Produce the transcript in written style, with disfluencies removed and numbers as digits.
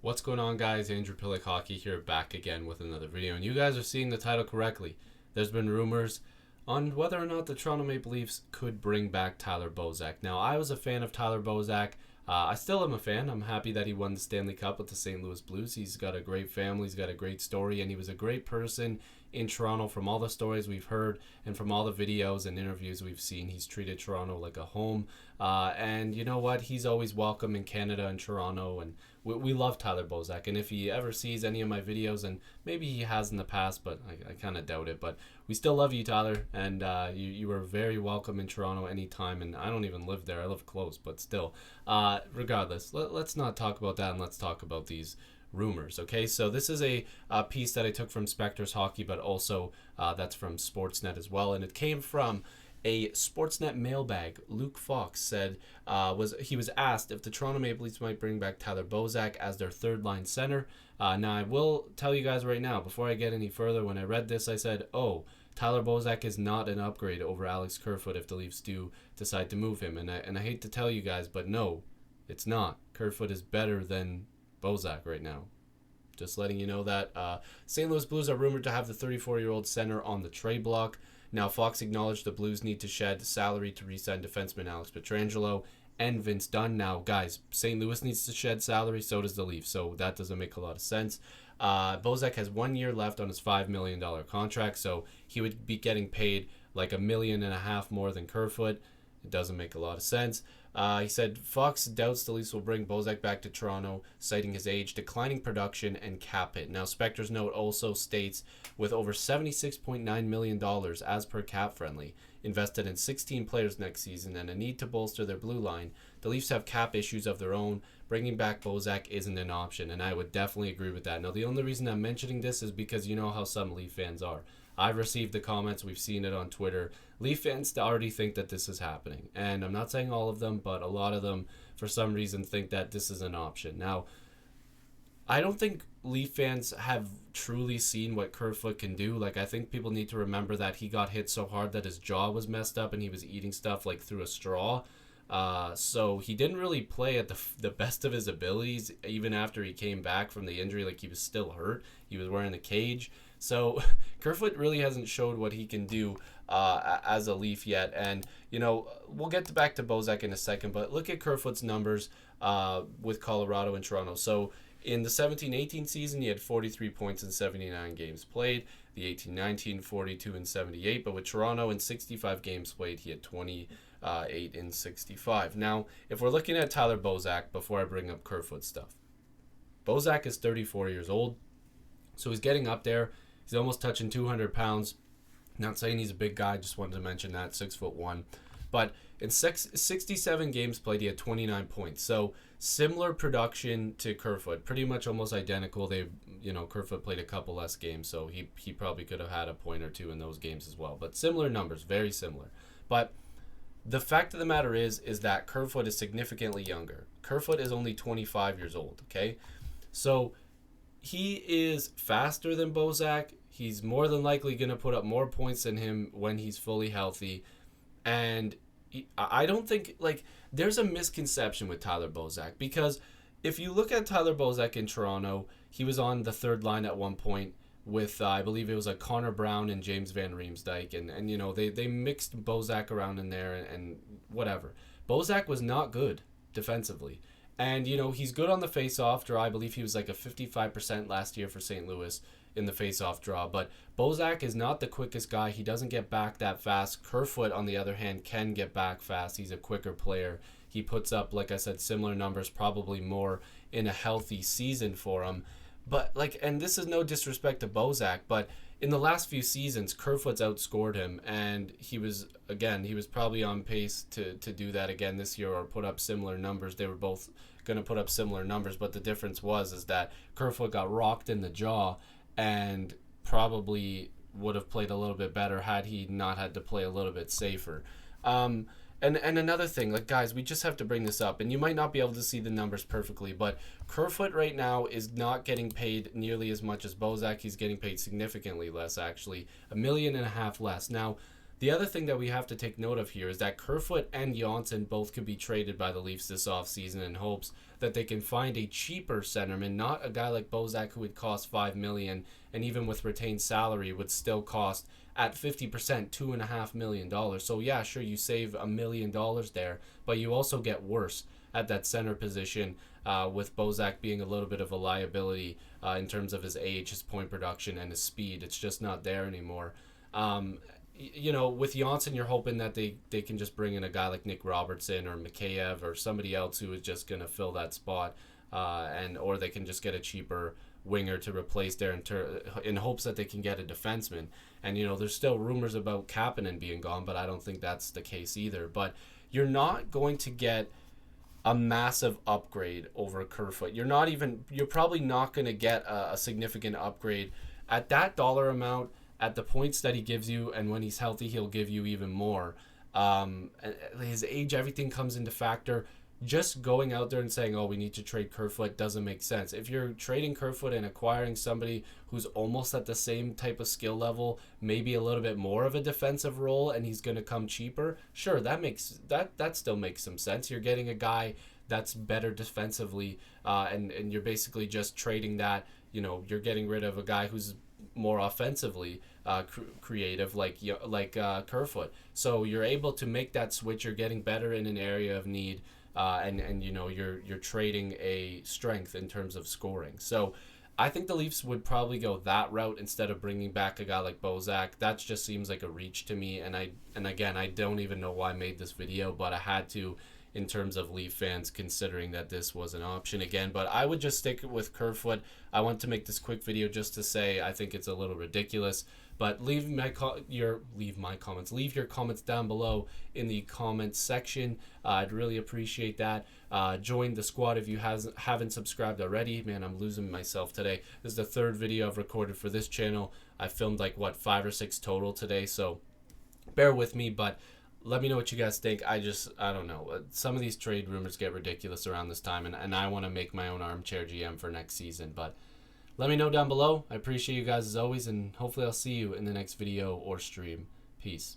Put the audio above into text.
What's going on, guys? Andrew Piluk Hockey here, back again with another video, and you guys are seeing the title correctly. There's been rumors on whether or not the Toronto Maple Leafs could bring back Tyler Bozak. Now, I was a fan of Tyler Bozak. I still am a fan. I'm happy that he won the Stanley Cup with the St. Louis Blues. He's got a great family. He's got a great story, and he was a great person in Toronto. From all the stories we've heard and from all the videos and interviews we've seen, he's treated Toronto like a home. And you know what? He's always welcome in Canada and Toronto, and we love Tyler Bozak. And if he ever sees any of my videos, and maybe he has in the past, but I kind of doubt it, but we still love you, Tyler, and you are very welcome in Toronto anytime. And I don't even live there. I live close, but still. Regardless, let's not talk about that, and let's talk about these rumors. Okay, so this is a piece that I took from Spectre's Hockey, but also that's from Sportsnet as well, and it came from a Sportsnet mailbag. Luke Fox said he was asked if the Toronto Maple Leafs might bring back Tyler Bozak as their third line center. Now I will tell you guys right now, before I get any further, when I read this I said, oh, Tyler Bozak is not an upgrade over Alex Kerfoot if the Leafs do decide to move him, and I hate to tell you guys, but no, it's not. Kerfoot is better than Bozak right now. Just letting you know that. St. Louis Blues are rumored to have the 34-year-old center on the trade block. Now, Fox acknowledged the Blues need to shed salary to re-sign defenseman Alex Pietrangelo and Vince Dunn. Now, guys, St. Louis needs to shed salary, so does the Leafs, so that doesn't make a lot of sense. Bozak has 1 year left on his $5 million contract, so he would be getting paid like $1.5 million more than Kerfoot. It doesn't make a lot of sense. He said Fox doubts the Leafs will bring Bozak back to Toronto, citing his age, declining production, and cap hit. Now, Spectre's note also states, with over $76.9 million as per Cap Friendly, invested in 16 players next season, and a need to bolster their blue line, the Leafs have cap issues of their own. Bringing back Bozak isn't an option, and I would definitely agree with that. Now, the only reason I'm mentioning this is because you know how some Leaf fans are. I've received the comments, we've seen it on Twitter. Leaf fans already think that this is happening. And I'm not saying all of them, but a lot of them, for some reason, think that this is an option. Now, I don't think Leaf fans have truly seen what Kerfoot can do. Like, I think people need to remember that he got hit so hard that his jaw was messed up and he was eating stuff like through a straw. So he didn't really play at the best of his abilities even after he came back from the injury. Like, he was still hurt. He was wearing a cage. So Kerfoot really hasn't showed what he can do as a Leaf yet. And, you know, we'll get back to Bozak in a second, but look at Kerfoot's numbers with Colorado and Toronto. So in the 17-18 season, he had 43 points in 79 games played. The 18-19, 42 and 78. But with Toronto in 65 games played, he had 28 in 65. Now, if we're looking at Tyler Bozak, before I bring up Kerfoot stuff, Bozak is 34 years old, so he's getting up there. He's almost touching 200 pounds. Not saying he's a big guy, just wanted to mention that, 6'1". But in 67 games played, he had 29 points. So similar production to Kerfoot, pretty much almost identical. Kerfoot played a couple less games, so he probably could have had a point or two in those games as well. But similar numbers, very similar. But the fact of the matter is that Kerfoot is significantly younger. Kerfoot is only 25 years old, okay? So he is faster than Bozak. He's more than likely going to put up more points than him when he's fully healthy. And I don't think, there's a misconception with Tyler Bozak, because if you look at Tyler Bozak in Toronto, he was on the third line at one point with, I believe it was Connor Brown and James Van Riemsdyk. And you know, they mixed Bozak around in there and whatever. Bozak was not good defensively. And, you know, he's good on the face-off draw. I believe he was like a 55% last year for St. Louis in the face-off draw. But Bozak is not the quickest guy. He doesn't get back that fast. Kerfoot, on the other hand, can get back fast. He's a quicker player. He puts up, like I said, similar numbers, probably more in a healthy season for him. But, and this is no disrespect to Bozak, but in the last few seasons, Kerfoot's outscored him, and he was probably on pace to do that again this year or put up similar numbers. They were both going to put up similar numbers, but the difference is that Kerfoot got rocked in the jaw and probably would have played a little bit better had he not had to play a little bit safer. And another thing, guys, we just have to bring this up, and you might not be able to see the numbers perfectly, but Kerfoot right now is not getting paid nearly as much as Bozak. He's getting paid significantly less, actually, $1.5 million less. Now, The other thing that we have to take note of here is that Kerfoot and Janssen both could be traded by the Leafs this offseason in hopes that they can find a cheaper centerman, not a guy like Bozak who would cost $5 million, and even with retained salary would still cost at 50% $2.5 million. So yeah, sure, you save $1 million there, but you also get worse at that center position, with Bozak being a little bit of a liability in terms of his age, his point production, and his speed. It's just not there anymore. With Janssen, you're hoping that they can just bring in a guy like Nick Robertson or Mikheyev or somebody else who is just going to fill that spot, or they can just get a cheaper winger to replace there in hopes that they can get a defenseman. And there's still rumors about Kapanen being gone, but I don't think that's the case either. But you're not going to get a massive upgrade over Kerfoot. You're probably not going to get a significant upgrade at that dollar amount, at the points that he gives you, and when he's healthy, he'll give you even more. His age, everything comes into factor. Just going out there and saying, oh, we need to trade Kerfoot doesn't make sense. If you're trading Kerfoot and acquiring somebody who's almost at the same type of skill level, maybe a little bit more of a defensive role, and he's going to come cheaper, sure, that still makes some sense. You're getting a guy that's better defensively, and you're basically just trading that. You're getting rid of a guy who's more offensively creative, like Kerfoot. So you're able to make that switch. You're getting better in an area of need. And you're trading a strength in terms of scoring. So I think the Leafs would probably go that route instead of bringing back a guy like Bozak. That just seems like a reach to me. And again, I don't even know why I made this video, but I had to, in terms of Leaf fans, considering that this was an option again. But I would just stick with Kerfoot. I want to make this quick video just to say I think it's a little ridiculous. But leave your comments down below in the comments section. I'd really appreciate that. Join the squad if you haven't subscribed already. Man, I'm losing myself today. This is the third video I've recorded for this channel. I filmed 5 or 6 total today, so bear with me. But let me know what you guys think. I don't know. Some of these trade rumors get ridiculous around this time, and I want to make my own armchair GM for next season. But let me know down below. I appreciate you guys as always, and hopefully I'll see you in the next video or stream. Peace.